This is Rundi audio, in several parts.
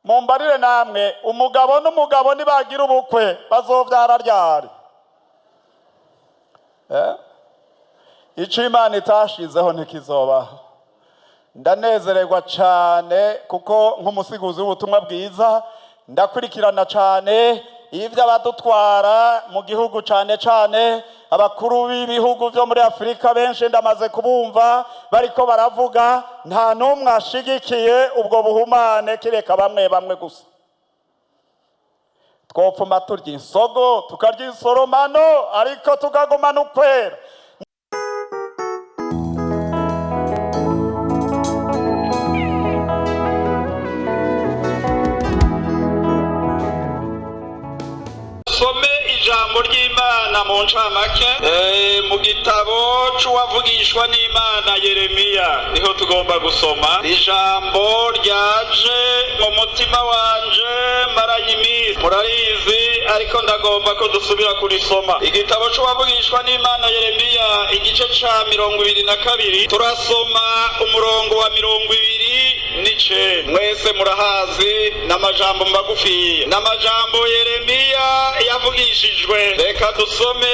mumbarire namwe umugabo n'umugabo nibagira ubukwe bazovyara ryari? Ico Imana itashizeho ntikizobaho. Ndanezererwa cane kuko nk'umusiguzi w'ubutumwa bwiza ndakurikirana cane ivyo abadutwara mu gihugu cane cane abakuru b'ibihugu vyo muri Afrika benshi ndamaze kubumva bariko baravuga nta numwe ashigikiye ubwo buhumane kireka bamwe bamwe gusa. Twopfuma turya insogo tukarya insoromano ariko tukagumana ukwera. Some ijambo ry'Imana mu ncamake mu gitabo c'uwavugishwa n'Imana Yeremiya niho tugomba gusoma. Ijambo ryaje mu mutima wanje maranye iminsi murarizi ariko ndagomba ko dusubira kurisoma. Igitabo c'uwavugishwa n'Imana Yeremiya igice ca 22 turasoma umurongo wa 29. Mwese murahazi n'amajambo magufi n'amajambo Yeremiya yavugishijwe. Reka dusome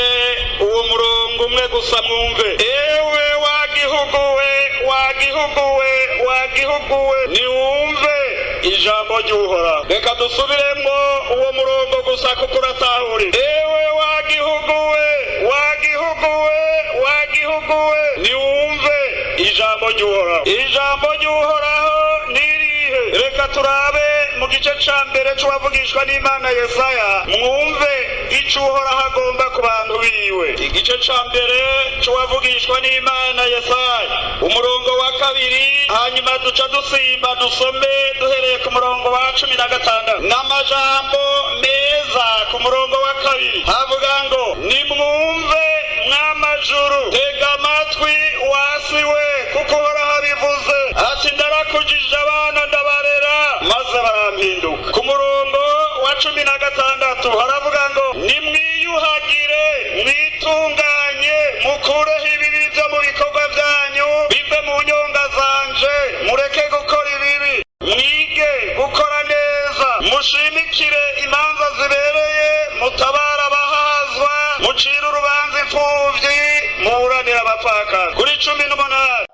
uwo murongo umwe gusa mwumve. Ewe wagihuguwe wagihuguwe wagihuguwe niwumve ijambo ry'Uhoraho. Reka dusubiremo uwo murongo gusa kuko uratahura. Ewe wagihuguwe wagihuguwe wagihuguwe niwumve ijambo ry'Uhoraho. Ijambo ry'Uhoraho nirihe? Reka turabe mu gice ca mbere c'uwavugishwa n'Imana Yesaya mwumve ico Uhoraho agomba ku bantu biwe. Igice ca mbere c'uwavugishwa n'Imana Yesaya umurongo wa 2 hanyuma duca dusimba dusome duhereye ku murongo wa 16 n'amajambo meza. Ku murongo wa 2 havuga ngo nimwumve mw'amajuru tega amatwi wasiwe kuko Uhoraho abivuze ati ndarakujije abana ndabarera maze barampinduka. Ku murongo wa 16 haravuga ngo nimwiyuhagire mwitunganye mukureho ibibi byo mu bikorwa byanyu bive mu nyonga zanje mureke gukora ibibi mwige gukora neza mushimikire imanza zibereye mutabara abahazwa mucire urubanza imfuvyi muburanira abapfakazi. Kuri 18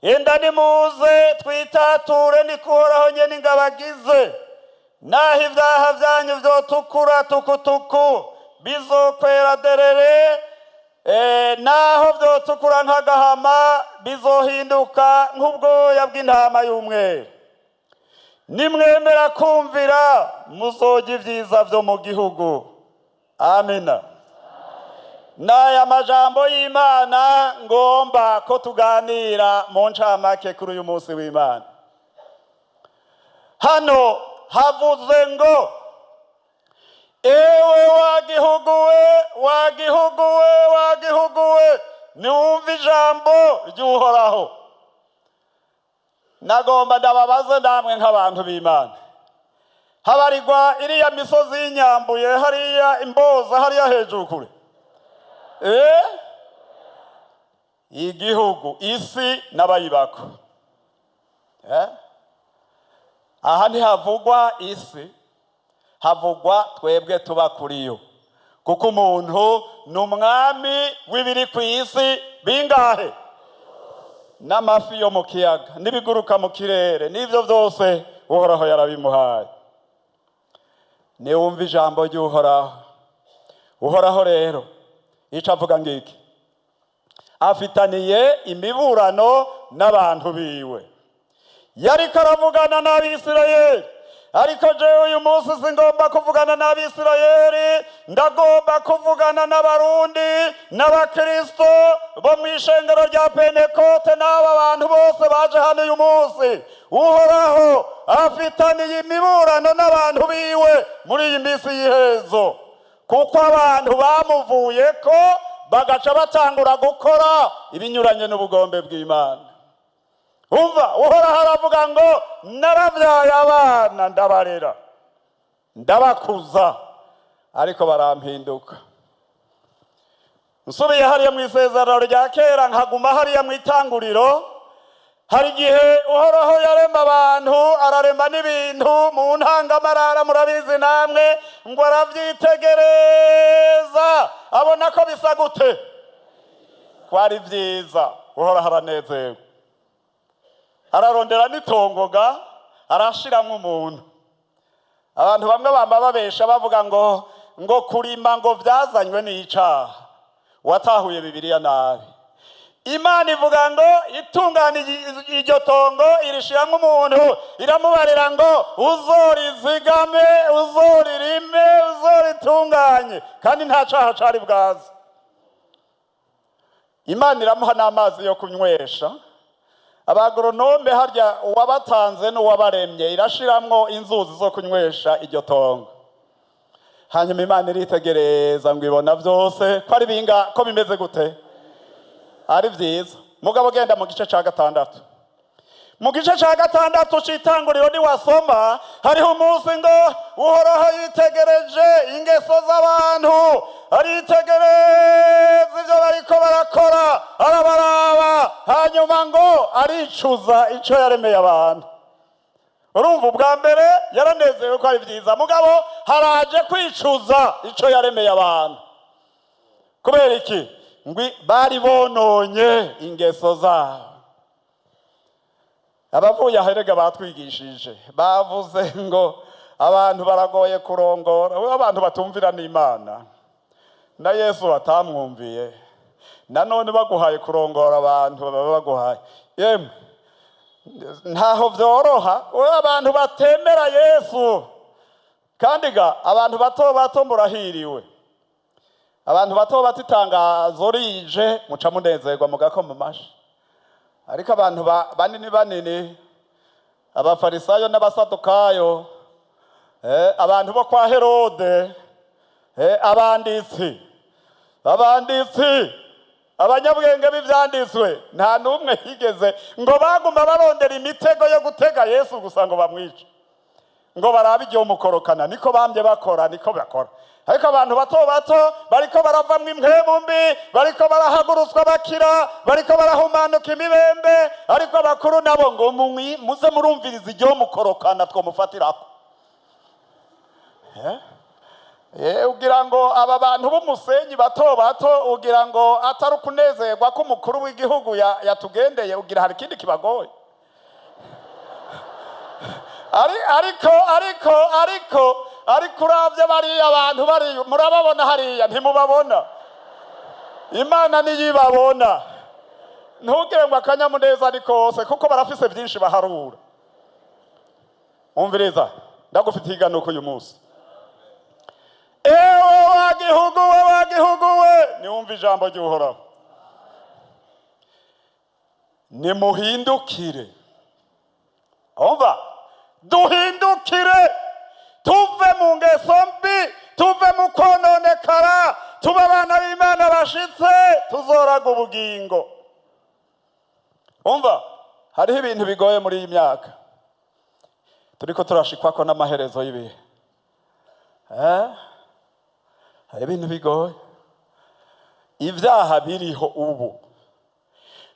Enda nimuze twitature nikuhoraho nyene ingabagize naho ivyaha vyanyu vyotukura tukutuku bizokwera derere naho vyotukura nk'agahama bizohinduka nk'ubwoya bw'intama y'umweru. Nimwemera kumvira muzoja ivyiza vyo mu gihugu. Amina. Naya majambo y'Imana ngomba ko tuganira mu ncamake kuri uyu munsi w'Imana. Hano havuze ngo ewe wagihuguwe wagihuguwe wagihuguwe niwumve ijambo ry'Uhoraho. Nagomba ndababaze namwe nk'abantu b'Imana. Habarirwa iriya misozi y'inyambuye hariya imboza hariya hejuru kure. Igihugu isi n'abayibako. Aha ntihavugwa isi havugwa twebwe tuba kuriyo kuko umuntu n'umwami w'ibiri ku isi bingahe n'amafi yo mu kiyaga n'ibiguruka mu kirere n'ivyo vyose Uhoraho yarabimuhaye. Niwumva ijambo ry'Uhoraho. Uhoraho rero ico avuga ngiki afitaniye imiburano n'abantu biwe. Yariko aravugana n'Abisirayeli ariko jewe uyu munsi singomba kuvugana n'Abisirayeli ndagomba kuvugana n'Abarundi n'Abakristo bo mw'ishengero rya Pentekote n'aba bantu bose baje hano uyu munsi. Uhoraho afitaniye imiburano n'abantu biwe muri iyi minsi y'iherezo kuko abantu bamuvuyeko bagaca batangura gukora ibinyuranye n'ubugombe bw'Imana. Umva Uhoraho aravuga ngo naravyaye abana ndabarera ndabakuza ariko barampinduka. Nsubiye hariya mu isezerano rya kera nkaguma hariya mu itanguriro hari igihe uhoraho yarema abantu ararema n'ibintu mu ntangamarara murabizi namwe ngo arabyitegereza abona ko bisa gute ko ari byiza uhoraho aranezerewe ararondera n'itongoga arashiramo umuntu. Abantu bamwe bamba babesha bavuga ngo kurima ngo byazanywe n'icaha. Watahuye Bibiliya nabi. Imana ivuga ngo itungana iryo tongo irishiramo umuntu iramubarira ngo uzorizigame uzoririme uzoritunganye kandi nta caha cari bwaza. Imana iramuha n'amazi yo kunywesha. Abagoronome harya uwabatanze n'uwabaremye irashiramwo inzuzi zo kunywesha iryo tongo. Hanyuma Imana iritegereza ngo ibona byose ko ari binga ko bimeze gute ari byiza. Mugabo genda mu gice ca gatandatu. Mu gice ca gatandatu c'itanguriro ni wasoma hariho umunsi ngo uhoraho yitegereje ingeso z'abantu aritegereza ibyo bariko barakora arabaraba hanyuma ngo aricuza ico yaremeye abantu. Urumva ubwa mbere yaranezerewe ko ari byiza mugabo haraje kwicuza ico yaremeye abantu. Kubera iki? Ngwi bari bononye ingeso zabo. Abavuye aherega batwigishije bavuze ngo abantu baragoye kurongora. Abantu batumvira n'Imana na Yesu batamwumviye nanone baguhaye kurongora abantu baba baguhaye yemwe ntaho vyoroha. Abantu batemera Yesu kandi ga abantu bato murahiriwe. Abantu bato batitangazo rije muca munezerwa mugakoma amashi. Ariko abantu banini abafarisayo n'abasadukayo abantu bo kwa Herode abanditsi abanyabwenge b'ivyanditswe nta numwe higeze ngo baguma barondera imitego yo gutega Yesu gusa ngo bamwice ngo barabe igihe umukorokana. Niko bambye bakora niko bakora. Ariko abantu bato bariko baravamwe impwemu mbi bariko barahagurutswa bakira bariko barahumanuka imibembe. Ariko abakuru nabo ngo muze murumviriza igihe umukorokana twomufatirako. Ugira ngo aba bantu b'umusenyi bato ugira ngo atari kunezerwa ko umukuru w'igihugu yatugendeye ugira hari ikindi kibagoye. ariko uravye bariya abantu bari murababona hariya ntimubabona. Imana niyibabona ntugire ngo akanyamuneza ari kose kuko barafise byinshi baharura. Umviriza ndagufite iganuko uyu munsi. Ewe wagihugu we niwumva ijambo ry'Uhoraho. Nimuhindukire. Umva duhindukire tuve mu ngeso mbi tuve mu kononekara tuba abana b'Imana bashitse tuzoraga ubugingo. Umva hariho ibintu bigoye muri iyi myaka turiko turashikwako n'amaherezo y'ibihe. Hari ibintu bigoye. Ibyaha biriho ubu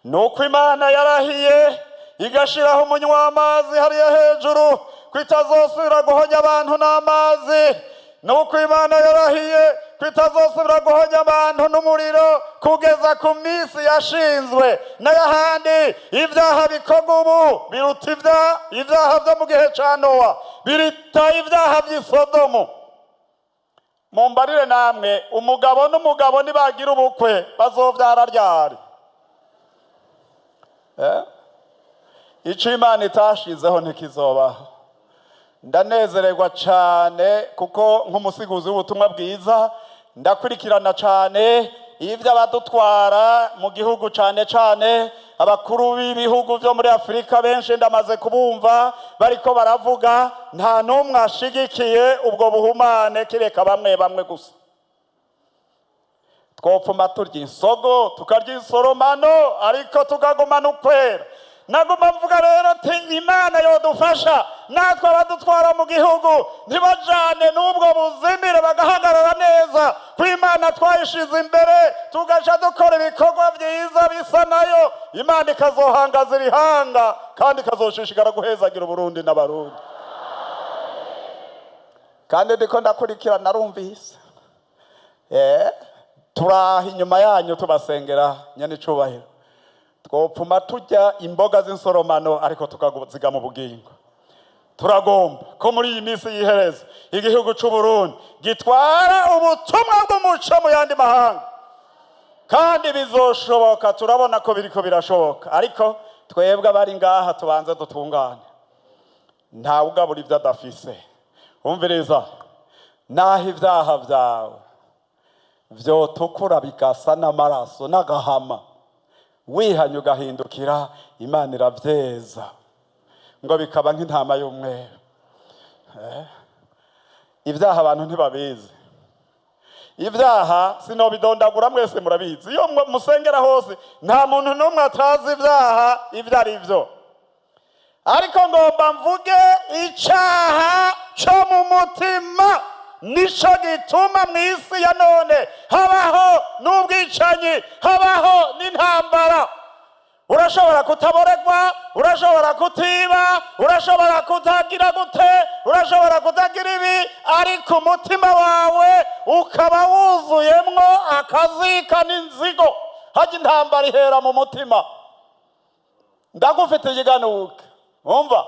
nuko Imana yarahiye igashiraho umunywa w'amazi hariya hejuru kwitazosubira guhonya abantu n'amazi. Nuko Imana yarahiye kwitazosubira guhonya abantu n'umuriro kugeza ku minsi yashinzwe. N'ayahandi ibyaha bikorwa ubu biruta ibyaha byo mu gihe ca Nowa biruta ibyaha by'i Sodomu. Mumbarire namwe umugabo n'umugabo nibagira ubukwe bazovyara ryari? Ico Imana itashizeho ntikizobaho. Ndanezererwa cane kuko nk'umusiguzi w'ubutumwa bwiza ndakurikirana cane ivyo abadutwara mu gihugu cane abakuru b'ibihugu vyo muri Afrika benshi ndamaze kubumva bariko baravuga nta numwe ashigikiye ubwo buhumane kireka bamwe gusa. Twopfuma turya insogo tukarya insoromano ariko tukagumana ukwera. Naguma mvuga rero ati Imana yodufasha natwe abadutwara mu gihugu ntibajane n'ubwo buzimire, bagahagarara neza ko Imana twayishize imbere, tugaca dukora ibikorwa byiza bisa nayo, Imana ikazohangaza irihanga kandi ikazoshishikara guhezagira Uburundi n'abarundi. Kandi ndiko ndakurikirana narumvise turaha inyuma yanyu tubasengera nyene icubahiro, twopfuma turya imboga z'insoromano ariko tukaziga mu bugingo. Turagomba ko muri iyi minsi yihereza igihugu c'u Burundi gitwara ubutumwa bw'umuco mu yandi mahanga, kandi bizoshoboka, turabona ko biriko birashoboka. Ariko twebwe abari ngaha tubanze dutungane, nta ugabura ibyo adafise. Umviriza, naho ibyaha byawe vyotukura bigasa n'amaraso n'agahama, wihanye ugahindukira, Imana iravyeza ngo bikaba nk'intama y'umweru. Ibyaha abantu ntibabizi. Ibyaha sinobidondagura, mwese murabizi. Iyo musengera hose nta muntu n'umwe atazi ibyaha ibyo ari byo. Ariko ngomba mvuge icaha cyo mu mutima nico gituma mu isi ya none habaho n'ubwicanyi, habaho n'intambara. Urashobora kutaboregwa, urashobora kutiba, urashobora kutagira gute, urashobora kutagira ibi, ariko umutima wawe ukaba wuzuyemwo akazika n'inzigo. Haje intambara ihera mu mutima. Ndagufite igiganuke, umva,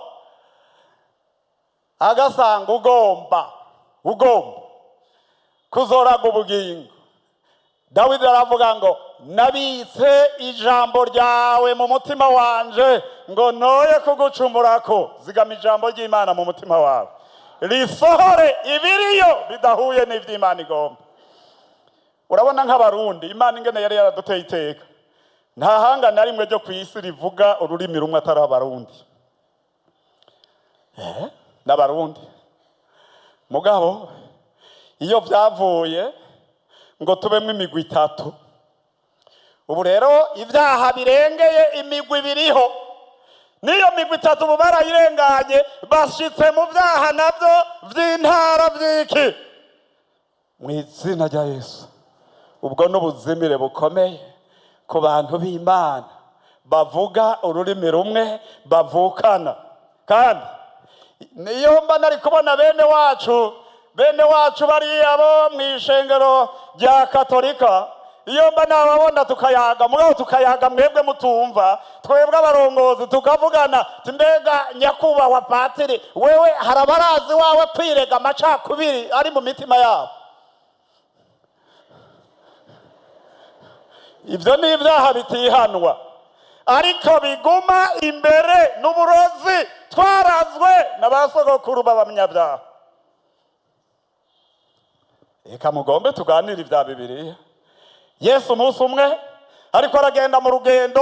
agasanga ugomba kuzoraga ubugingo. Dawidi aravuga ngo nabitse ijambo ryawe mu mutima wanje ngo noye kugucumurako. Zigama ijambo ry'Imana mu mutima wawe, risohore ibiriyo bidahuye n'ivy'Imana igomba. Urabona nk'abarundi Imana ingene yari yaraduteye iteka, nta hanga na rimwe ryo kw'isi rivuga ururimi rumwe atari abarundi. N'abarundi mugabo iyo vyavuye ngo tubemwe imigwi itatu, ubu rero ibyaha birengeye imigwi biriho, niyo migwi itatu ubu barayirenganye, bashitse mu byaha navyo vy'intara vy'iki. Mu izina rya Yesu, ubwo n'ubuzimire bukomeye ku bantu b'Imana bavuga ururimi rumwe bavukana. Kandi niyo mba nari kubona bene wacu bariya bo mw'ishengero rya Katolika, iyo mba nababona tukayaga, mugabo tukayaga mwebwe mutumva, twebwe abarongozi tukavugana, mbega nyakubahwa patiri, wewe harabarazi wawe kwirega amacakubiri ari mu mitima yabo. Ivyo ni ibyaha bitihanwa, ariko biguma imbere n'uburozi twarazwe n'abasogokuru b'abanyabyaha. Eka mugombe tuganire ibya Bibiliya. Yesu umunsi umwe ariko aragenda mu rugendo,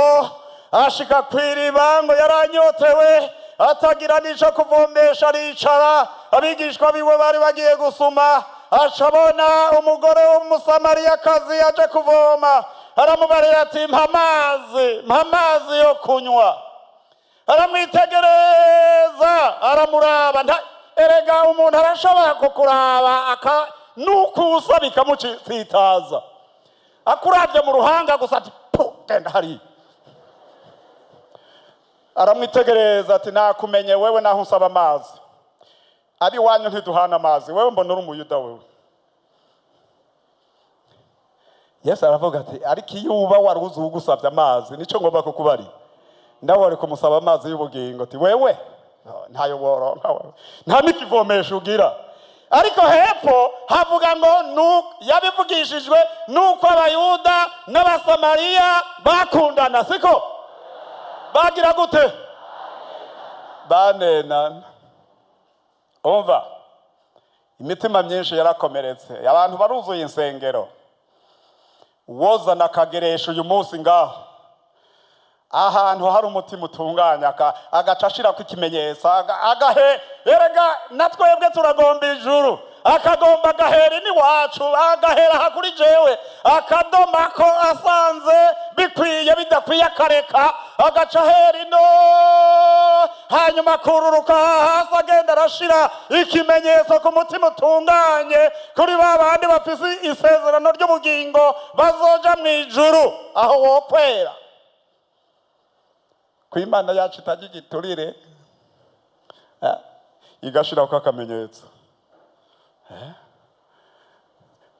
ashika kw'iriba ngo yaranyotewe, atagira n'ico kuvomesha, aricara. Abigishwa biwe bari bagiye gusuma, acabona umugore w'umusamariyakazi yaje kuvoma, aramubarira ati mpa amazi yo kunywa. Aramwitegereza, aramuraba. Erega umuntu arashobora kukuraba nukusa bikamutsitaza, akuravye mu ruhanga gusa ati po genda hari. Aramwitegereza ati nakumenye wewe naho usaba amazi, abi wanyu ntiduhana amazi, wewe mbona uri umuyuda wewe. Yesu aravuga ati ariko iyo uba waruzi ugusavye amazi nico ngomba kukubari, ndawe ari kumusaba amazi y'ubugingo ati wewe ntayo woronka, nta n'ikivomesho ugira. Ariko hepfo havuga ngo yabivugishijwe nuko abayuda n'abasamariya bakundana, siko? Bagira gute? Banenana. Umva, imitima myinshi yarakomeretse, abantu baruzuye insengero. Wozana akageresho uyu munsi ngaho ahantu hari umutima utunganya, agaca ashirako ikimenyetso, erega natwebwe turagomba ijuru, akagomba agahera n'iwacu, agahera hakuri jewe, akadoma ko asanze bikwiye bidakwiye akareka, agaca ahera ino hanyuma akururuka hasi agenda arashira ikimenyetso ku mutima utunganye kuri ba bandi bafise isezerano ry'ubugingo bazoja mu ijuru aho wokwera. Ku Imana yacu itagira igiturire igashiraho akamenyetso.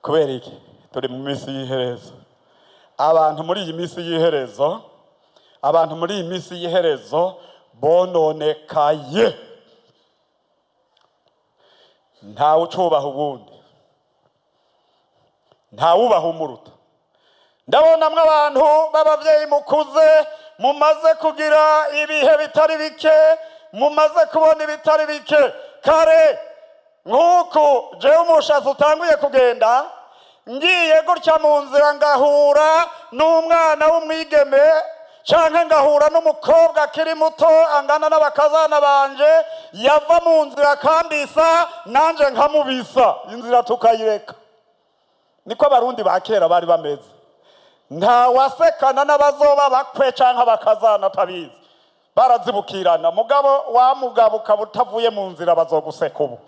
Kubera iki? Turi mu minsi y'iherezo. Abantu muri iyi minsi y'iherezo, abantu muri iyi minsi y'iherezo bononekaye. Ntawe ucubaha ubundi, ntawe ubaha umuruta. Ndabonamwe abantu b'abavyeyi mukuze mumaze kugira ibihe bitari bike, mumaze kubona ibitari bike. Kare nk'uku jewe umushazi utanguye kugenda, ngiye gutya mu nzira ngahura n'umwana w'umwigeme canke ngahura n'umukobwa akiri muto angana n'abakazana banje, yava mu nzira akambisa nanje nkamubisa, inzira tukayireka. Niko abarundi ba kera bari bameze. Nta wasekana n'abazoba bakwe canke abakazana atabizi, barazibukirana. Mugabo ukaba utavuye mu nzira bazoguseka ubu.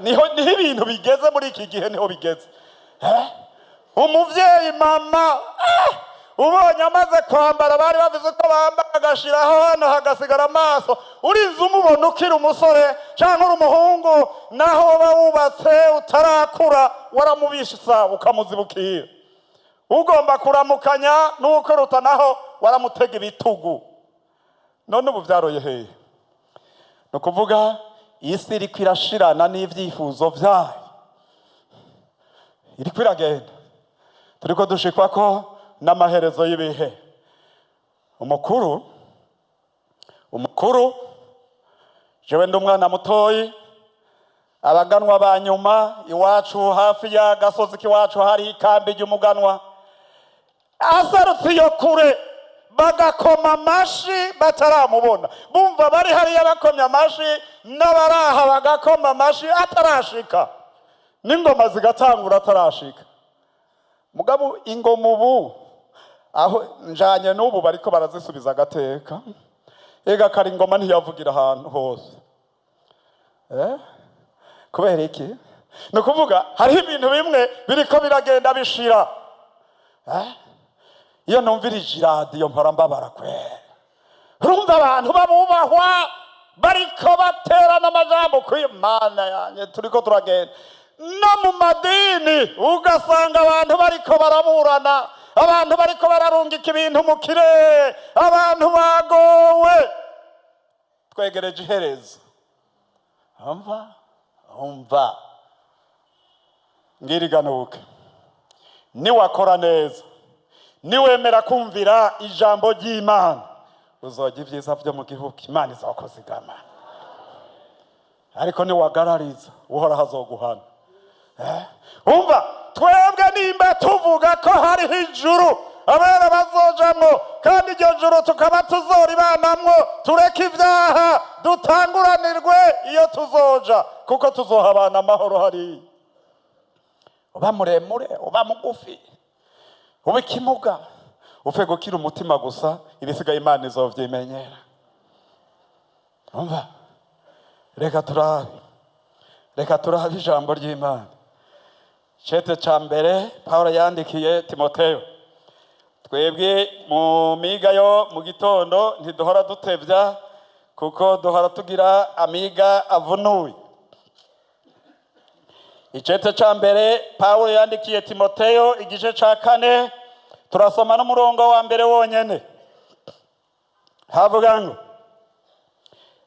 Niho ibintu bigeze muri iki gihe, niho bigeze. Umuvyeyi mama ubonye amaze kwambara, bari bavuze ko bambara agashiraho hano hagasigara amaso, urinze umubona ukiri umusore canke uri umuhungu, naho woba wubatse utarakura waramubisha ukamuzibukira. Ugomba kuramukanya n'ukuruta naho waramutega ibitugu. None ubu vyaroye hehe? No kuvuga isi iriko irashirana n'ivyifuzo vyayo, iriko iragenda. Turiko dushikwako n'amaherezo y'ibihe. Umukuru jewe ndi umwana mutoyi, abaganwa ba nyuma iwacu hafi ya gasozi k'iwacu hari ikambi ry'umuganwa. Asarutse iyo kure bagakoma amashi bataramubona, bumva bari hariya bakomye amashi, n'abaraha bagakoma amashi atarashika, n'ingoma zigatangura atarashika. Mugabo ingoma ubu aho njanye n'ubu bariko barazisubiza agateka. Ega kari ingoma ntiyavugira ahantu hose. Kubera iki? No kuvuga hari ibintu bimwe biriko biragenda bishira. Iyo numvirije iradiyo mpora mbabara kwera. Urumva abantu babubahwa bariko baterana amajambo kuri Mana yanjye, turiko turagenda. No mu madini ugasanga abantu bariko baraburana, abantu bariko bararungika ibintu mu kirere, abantu bagowe. Twegereje iherezo. Umva ngiriganuke, niwakora neza, niwemera kumvira ijambo ry'Imana, uzogira ibyiza byo mu gihugu. Imana izakuzigama. Ariko niwagarariza uhora hazoguhana. Umva, twebwe nimba tuvuga ko hariho ijuru abera bazojamwo, kandi iryo juru tukaba tuzoribanamwo, tureke ibyaha dutanguranirwe iyo tuzoja, kuko tuzohabana amahoro hariya. Uba muremure, uba mugufi, uba ikimuga, upfe gukira umutima gusa, ibisigaye Imana izovyimenyera. Umva, reka turabe ijambo ry'Imana. Cete ca mbere Pawulo yandikiye Timoteyo. Twebwe mu miga yo mu gitondo ntiduhora dutevya, kuko duhora tugira amiga avunuye. Icete ca mbere Pawulo yandikiye Timoteyo igice ca 4, turasoma n'umurongo wa mbere wonyene. Havuga ngo,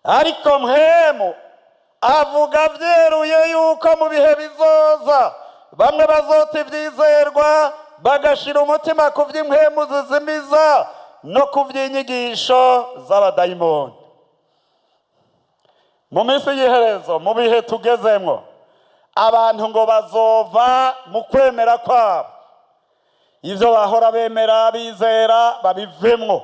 ariko mpwemu avuga vyeruye yuko mu bihe bizoza bamwe bazota ivyizerwa, bagashira umutima ku vy'impwemu zizimiza no ku vy'inyigisho z'abadayimoni. Mu minsi y'iherezo, mu bihe tugezemwo, abantu ngo bazova mu kwemera kwabo, ivyo bahora bemera bizera babivemwo.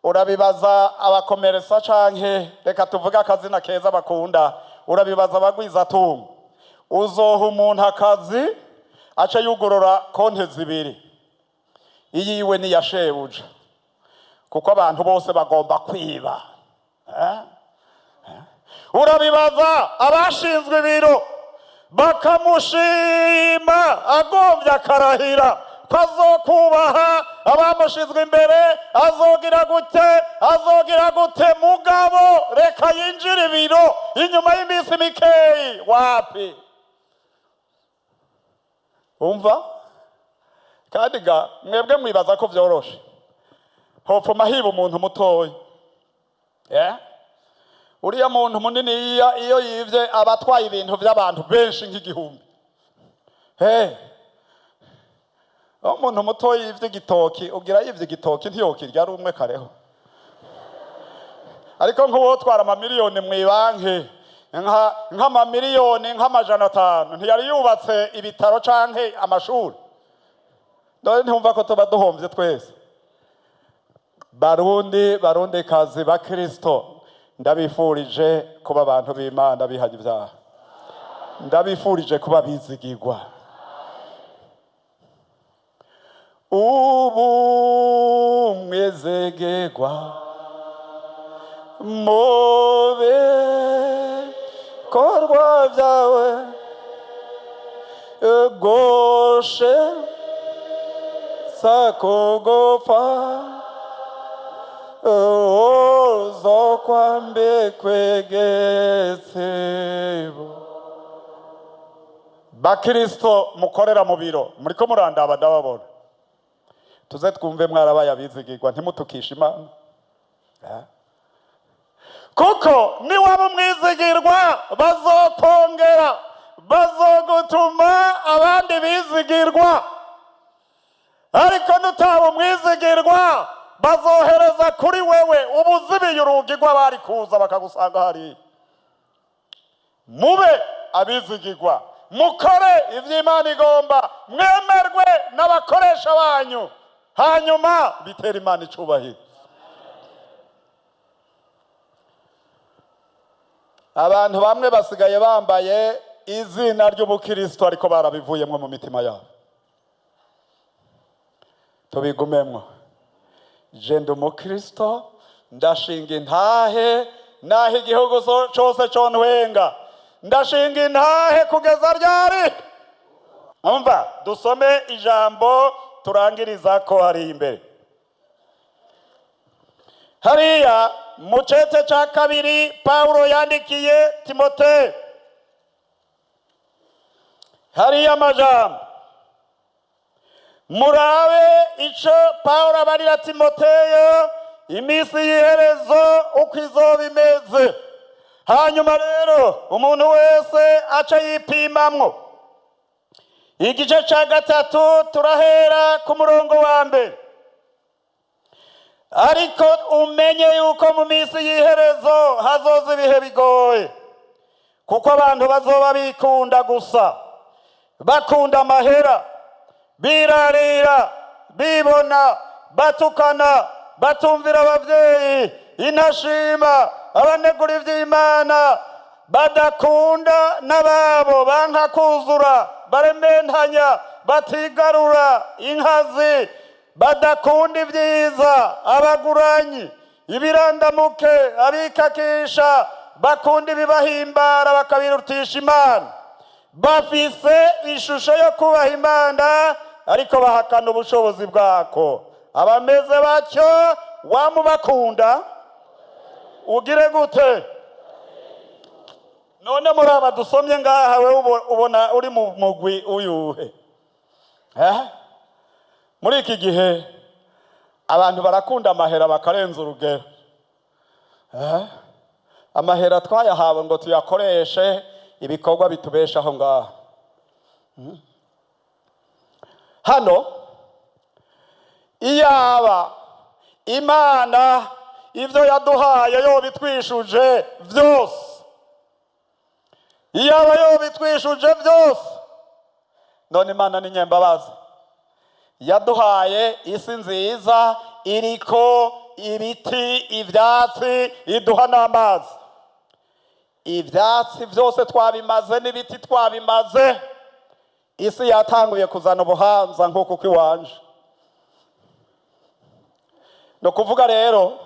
Urabibaza abakomeresa canke reka tuvuga akazina keza bakunda, urabibaza abagwiza tunga. Uzoha umuntu akazi aca yugurura konte zibiri, iyiwe ni yashebuja, kuko abantu bose bagomba kwiba. Urabibaza abashinzwe ibiro bakamushima agombye akarahira ko azokubaha abamushinzwe imbere, azogira gute mugabo reka yinjira ibiro inyuma y'iminsi mikeyi, wapi? Umva kandi ga mwebwe mwibaza ko vyoroshe, hopfuma hiba umuntu mutoyi. Uriya muntu munini iyo yivye abatwaye ibintu by'abantu benshi nk'igihumbi. Umuntu mutoyi yivye igitoki, ugira yivye igitoki ntiyokirya ari umwe kareho. Ariko nk'uwotwara amamiliyoni mw'ibanki, nk'amamiliyoni nk'amajana 5 ntiyari yubatse ibitaro canke amashuri. None ntumva ko tuba duhomvye twese. Barundi kazi ba Kristo, ndabifurije kuba abantu b'Imana bihanye ibyaha, ndabifurije kuba bizigirwa. Ubu mwizigirwa mobe korwa byawe goshe sakogopa zo kwambe kwegetsebo. Bakristo mukorera mu biro muriko murandaba ndababona, tuze twumve mwarabaye abizigirwa ntimutukisha Imana. Kuko niwaba umwizigirwa bazokongera, bazogutuma abandi bizigirwa. Ariko nutaba umwizigirwa bazohereza kuri wewe ubuzibiye urugi rw'abari kuza bakagusanga hari. Mube abizigirwa, mukore ivy'Imana igomba, mwemerwe n'abakoresha banyu, hanyuma bitera Imana icubahiro. Abantu bamwe basigaye bambaye izina ry'ubukristo ariko barabivuyemwo mu mitima yabo. Tubigumemwo. Je ndi umukristo, ndashinga intahe naho igihugu cyose contwenga, ndashinga intahe kugeza ryari? Umva dusome ijambo turangiriza ko hari imbere. Hariya mu cete ca 2 Paulo yandikiye Timote, hariya amajambo murabe ico Paulo abarira Timoteyo iminsi y'iherezo uko izoba imeze. Hanyuma rero umuntu wese aca yipimamwo. Igice ca 3 turahera ku murongo wa mbere. Ariko umenye yuko mu minsi y'iherezo hazoza ibihe bigoye, kuko abantu bazoba bikunda gusa, bakunda amahera, birarira, bibona, batukana, batumvira abavyeyi, intashima, abanegura ivy'Imana, badakunda n'ababo, banka kuzura, barementanya, batigarura, inkazi, badakunda ibyiza, abaguranyi, ibirandamuke, abikakisha, bakunda ibibahimbara bakabirutisha Imana, bafise ishusho yo kubaha Imana ariko bahakana ubushobozi bwako. Abameze batyo wamubakunda ugire gute? None muraba dusomye ngaha we ubona uri mu mugwi uyuhe? Muri iki gihe abantu barakunda amahera bakarenza urugero. Amahera twayahawe ngo tuyakoreshe ibikorwa bitubeshaho ngaha. Hano iyaba Imana ivyo yaduhaye yo bitwishuje vyose, iyaba yo bitwishuje vyose, none Imana ni nyembabazi, yaduhaye isi nziza iriko ibiti, ivyatsi, iduha n'amazi. Ivyatsi vyose twabimaze n'ibiti twabimaze, isi yatanguye kuzana ubuhanza nk'uko kwiwanje. no kuvuga rero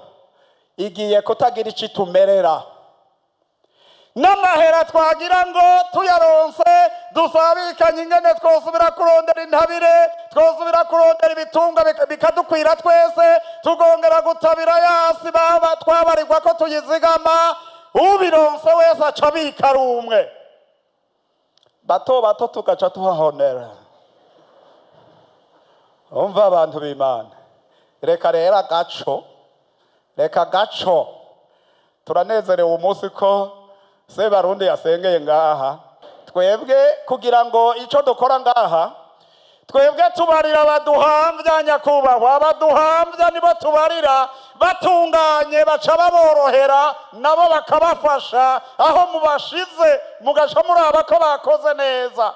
igiye kutagira ico itumerera. N'amahera twagira ngo tuyaronse dusabikanye ingene twosubira kurondera intabire, twosubira kurondera ibitunga bikadukwira twese, tugongera gutabira yasi baba twabarirwa ko tuyizigama, ubironse wese aca abika ari umwe, bato bato tugaca tuhahonera. Umva abantu b'Imana, reka rero agaco turanezerewe umunsi ko Sebarundi yasengeye ngaha. Twebwe kugira ngo ico dukora ngaha, twebwe tubarira abaduhamvya nyakubahwa, abaduhamvya nibo tubarira batunganye baca baborohera nabo bakabafasha aho mubashize mugaca muraba ko bakoze neza.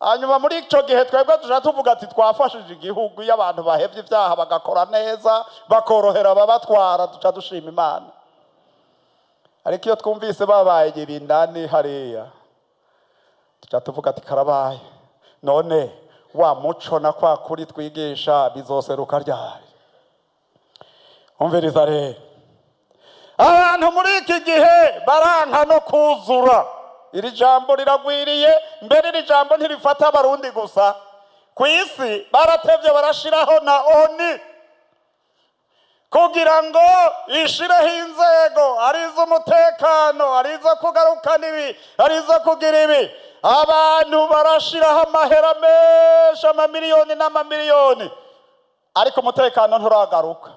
Hanyuma muri ico gihe twebwe tuja tuvuga ati twafashije igihugu iyo abantu bahevye ivyaha bagakora neza bakorohera ababatwara, duca dushima Imana. Ariko iyo twumvise babaye ibindani hariya tuca tuvuga ati karabaye, none wa muco na kwa kuri twigisha bizoseruka ryari? Umviriza rero, abantu muri iki gihe baranka no kuzura. Iri jambo riragwiriye, mbere iri jambo ntirifata abarundi gusa, ku isi baratevye barashiraho na ONU kugira ngo ishireho inzego arizo umutekano, arizo kugarukana ibi, arizo kugira ibi. Abantu barashiraho amahera menshi, amamiliyoni n'amamiliyoni, ariko umutekano nturagaruka.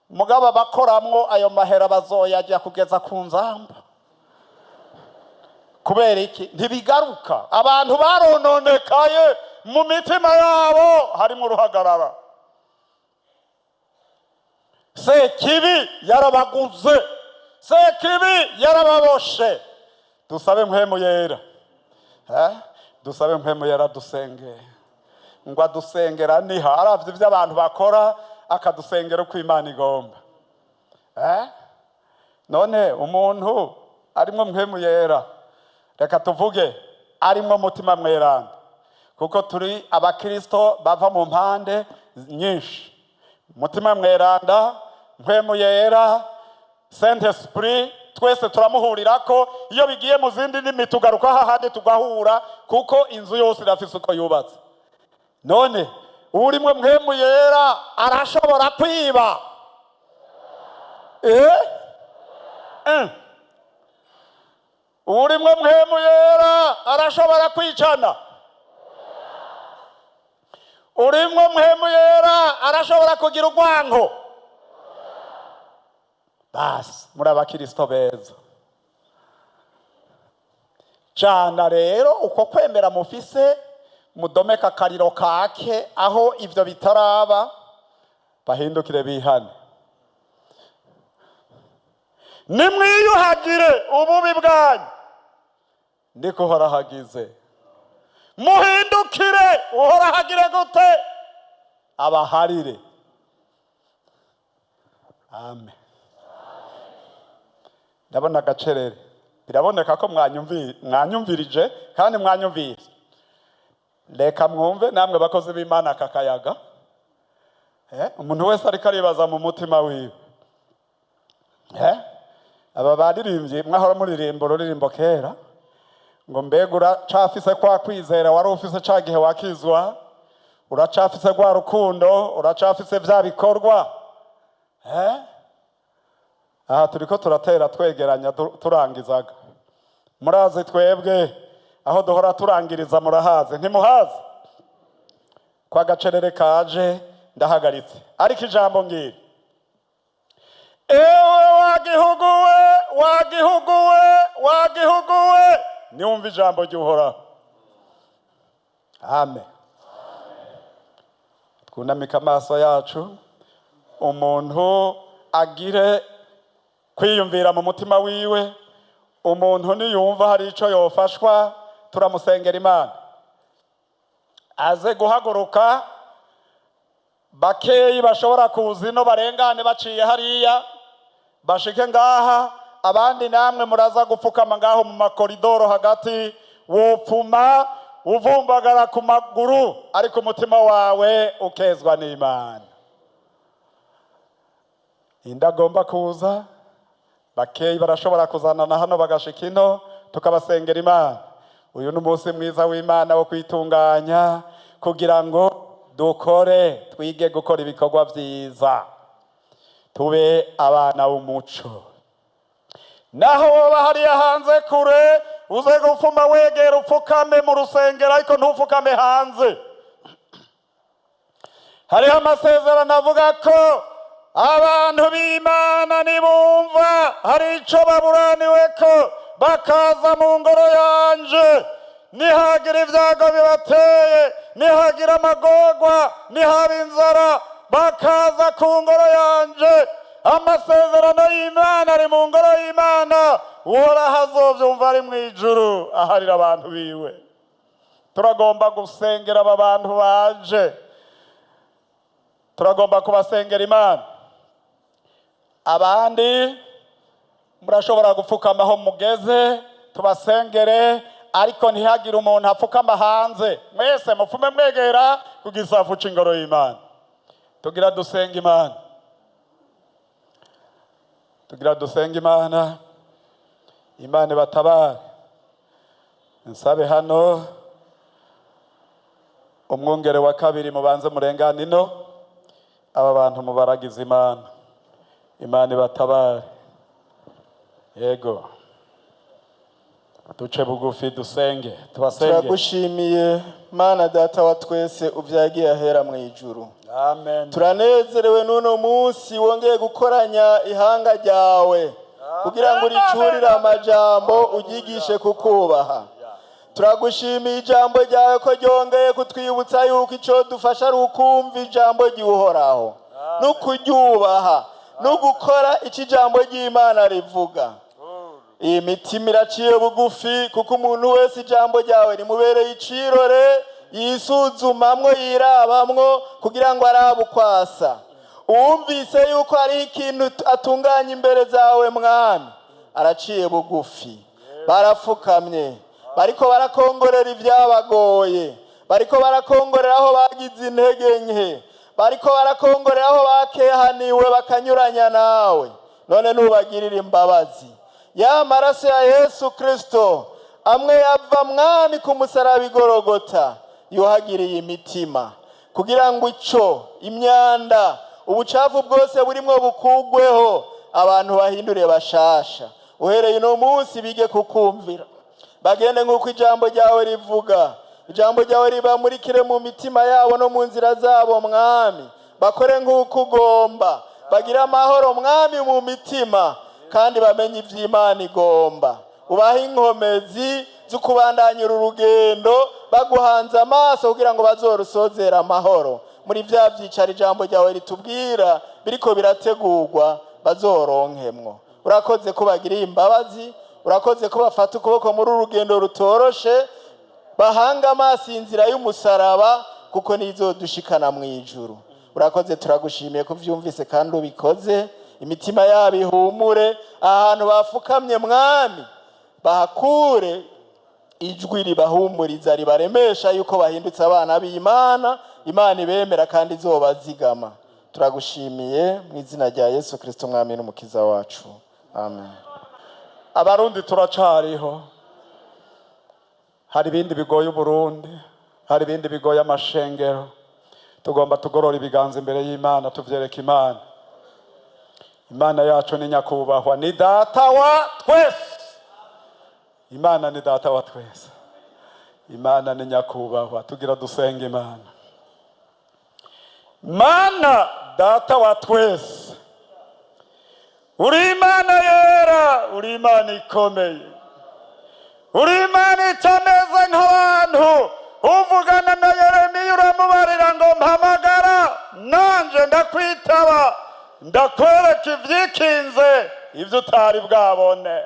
Mugabo bakoramwo ayo mahera bazoyajya kugeza ku nzamba. Kubera iki? Ntibigaruka. Abantu barononekaye mu mitima yabo harimo uruhagarara. Sekibi yarabaguze, Sekibi yarababoshe. Dusabe mpemu yera, dusabe mpemu yera dusenge, ngo adusengera niha aravye ivyo abantu bakora akadusengera uko Imana igomba. None umuntu arimwo mpemu yera, reka tuvuge arimwo mutima mweranda, kuko turi abakristo bava mu mpande nyinshi. Mutima mweranda, mpemu yera, Saint Esprit, twese turamuhurirako. Iyo bigiye mu zindi ndimi tugaruka hahandi tugahura, kuko inzu yose irafise uko yubatse. None urimwe mpemu yera arashobora kwiba? Urimwe mpemu yera arashobora kwicana? Urimwe mpemu yera arashobora kugira urwango? Basi muri abakristo beza cana rero uko kwemera mufise mudomeka kariro kake, aho ivyo bitaraba bahindukire bihane. Nimwiyuhagire ububi bwanyu ndiko horahagize, muhindukire uhorahagire gute? Abaharire. Amen. Ndabona gacerere, biraboneka ko mwanyumvirije kandi mwanyumvise. Reka mwumve namwe bakozi b'Imana kakayaga. Umuntu wese ariko aribaza mu mutima wiwe. Aba baririmbyi mwahora muririmba ururirimbo kera ngo mbega uracafise kwa kwizera wari ufise ca gihe wakizwa, uracafise rwa rukundo, uracafise vya bikorwa. Aha turiko turatera twegeranya turangizaga. Murazi twebwe aho duhora turangiriza murahaze, ntimuhaze? Kwa gacerere kaje ndahagaritse, ariko ijambo ngiri: ewe wagihuguwe, wagihuguwe, wagihuguwe, niwumva ijambo ry'Uhoraho. Amen. Twunamika amaso yacu, umuntu agire kwiyumvira mu mutima wiwe. Umuntu niyumva hari ico yofashwa, turamusengera Imana aze guhaguruka. Bakeyi bashobora kuza ino barengane baciye hariya bashike ngaha, abandi namwe muraza gupfukama ngaho mu makoridoro hagati, wopfuma uvumbagara ku maguru ariko umutima wawe ukezwa n'Imana. indagomba kuza bakeyi barashobora kuzanana hano bagashika ino tukabasengera Imana. Uyu ni umunsi mwiza w'Imana wo kwitunganya kugira ngo dukore twige gukora ibikorwa vyiza tube abana b'umuco. Naho woba hariya hanze kure uze gufuma wegera upfukame mu rusengero ariko ntupfukame hanze. Hariho amasezerano avuga ko abantu b'Imana nibumva hari ico baburaniweko bakaza mu ngoro yanje, nihagira ibyago bibateye, nihagira amagorwa, nihaba inzara, bakaza ku ngoro yanje. Amasezerano y'Imana ari mu ngoro y'Imana, uhoraho azovyumva ari mw'ijuru aharira abantu biwe. Turagomba gusengera aba bantu baje, turagomba kubasengera Imana. Abandi murashobora gupfukama aho mugeze tubasengere, ariko ntihagire umuntu apfukama hanze. Mwese mufume mwegera ku gisafu c'ingoro y'Imana. Tugira dusenga Imana, tugira dusenga Imana. Imana batabare. Nsabe hano umwungere wa kabiri mubanze murengana ino, aba bantu mubaragize Imana. Imana batabare. Yego, duce bugufi dusenge tubasenge. Turagushimiye Mana Data wa twese uvyagiye ahera mw'ijuru. Amen. Turanezerewe n'uno munsi wongeye gukoranya ihanga ryawe kugira ngo uricurire amajambo ugigishe kukubaha. Turagushimiye ijambo ryawe ko ryongeye kutwibutsa yuko ico dufasha ari ukumva ijambo ry'Uhoraho no kuryubaha no gukora ico ijambo ry'Imana rivuga. Iyi mitima iraciye bugufi kuko umuntu wese ijambo ryawe rimubereye icirore, yisuzumamwo yirabamwo kugira ngo arabe ukwasa. Uwumvise yuko hariho ikintu atunganya imbere zawe Mwami, araciye bugufi. Barafukamye, bariko barakongorera ibyabagoye, bariko barakongorera aho bagize intege nke, bariko barakongorera aho bakehaniwe bakanyuranya nawe. None nubagirira imbabazi. Ya maraso ya Yesu Kristo amwe yava Mwami ku musaraba i Golgota yuhagiriye imitima kugira ngo ico imyanda ubucafu bwose burimwo bukugweho, abantu bahindure bashasha. Uhereye no munsi bige kukumvira, bagende nk'uko ijambo ryawe rivuga. Ijambo ryawe ribamurikire mu mitima yabo no mu nzira zabo Mwami, bakore nk'uko ugomba, bagira amahoro Mwami mu mitima, kandi bamenye ivy'Imana igomba. Ubaha inkomezi zo kubandanyira urugendo baguhanze amaso kugira ngo bazorusozera amahoro muri vya vyicaro ijambo ryawe ritubwira biriko birategurwa bazoronkemwo. Urakoze ko bagiriye imbabazi, urakoze ko bafata ukuboko muri urugendo rutoroshe, bahanga amaso inzira y'umusaraba kuko nizodushikana mw'ijuru. Urakoze, turagushimiye ko vyumvise kandi ubikoze. Imitima yabo ihumure, ahantu bafukamye Mwami bahakure ijwi ribahumuriza ribaremesha yuko bahindutse abana b'Imana, Imana ibemera kandi izobazigama. Turagushimiye mu izina rya Yesu Kristo Mwami n'umukiza wacu. Amen. Abarundi turacariho, hari ibindi bigoye Burundi, hari ibindi bigoye amashengero. Tugomba tugorora ibiganza imbere y'Imana, tuvyereka Imana. Imana yacu ni nyakubahwa, ni data wa twese. Imana ni data wa twese. Imana ni nyakubahwa. Tugira dusenga Imana. Mana data wa twese, uri Imana yera, uri Imana ikomeye, uri Imana itameze nk'abantu. Uvugana na Yeremiya uramubarira ngo mpamagara, nanje ndakwitaba, ndakwereka ivyikinze ivyo utari bwabone.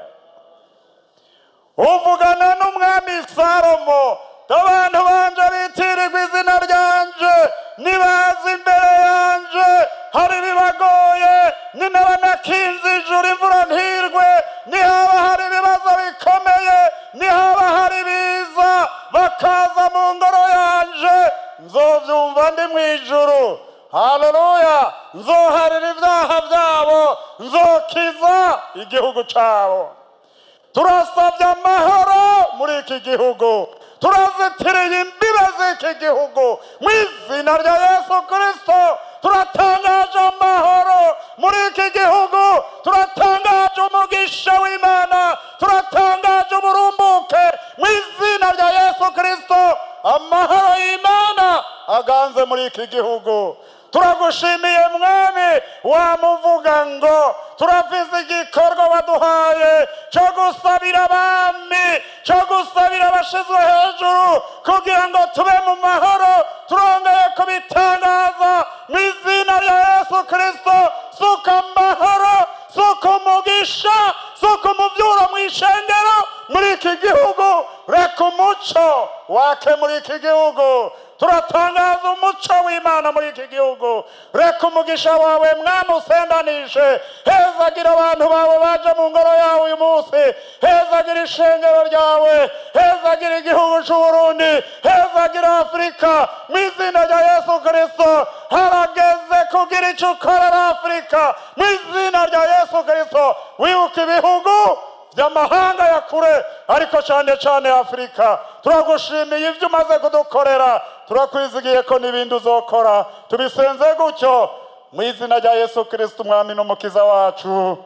Uvugana n'umwami Salomo, abantu banje bitirirwa izina ryanje, nibaza imbere yanje hari bibagoye, ninaba nakinze ijuru imvura ntirwe, nihaba hari ibibazo bikomeye, nihaba hari biza bakaza mu ngoro yanje, nzovyumva ndi mw'ijuru. Haleluya. Nzoharira ibyaha byabo, gihugu cyabo. Turasabye amahoro muri iki gihugu, turazitiriye imbibe z'iki gihugu mu izina rya Yesu Kristo. Turatangaje amahoro muri iki gihugu, turatangaje umugisha w'Imana, turatangaje uburumbuke mu izina rya Yesu Kristo. Amahoro y'Imana aganze muri iki gihugu. Turagushimiye mwami, wamuvuga ngo turavize igikorwa waduhaye cyo gusabira abami, cyo gusabira abashizwe hejuru kugira ngo tube mu mahoro. Turongeye kubitangaza mu izina rya Yesu Kristo. Suka amahoro, suka umugisha, suka umuvyuro mu ishengero muri iki gihugu. Reka umuco wake muri iki gihugu. Turatangaza umuco w'Imana muri iki gihugu. Reka umugisha wawe mwami usendanishe. Hezagira abantu bawe baje mu ngoro yawe uyu munsi. Hezagira ishengero ryawe, hezagira igihugu cy'u Burundi, hezagira Afurika mu izina rya Yesu Kristo. Harageze kugira icyo ukorera Afurika mu izina rya Yesu Kristo. Wibuka ibihugu by'amahanga ya kure, ariko cyane cyane Afurika. Turagushimiye ibyo umaze kudukorera, turakwizigiye ko n'ibindi uzokora. Tubisenze gutyo mu izina rya Yesu Kristo, umwami n'umukiza wacu.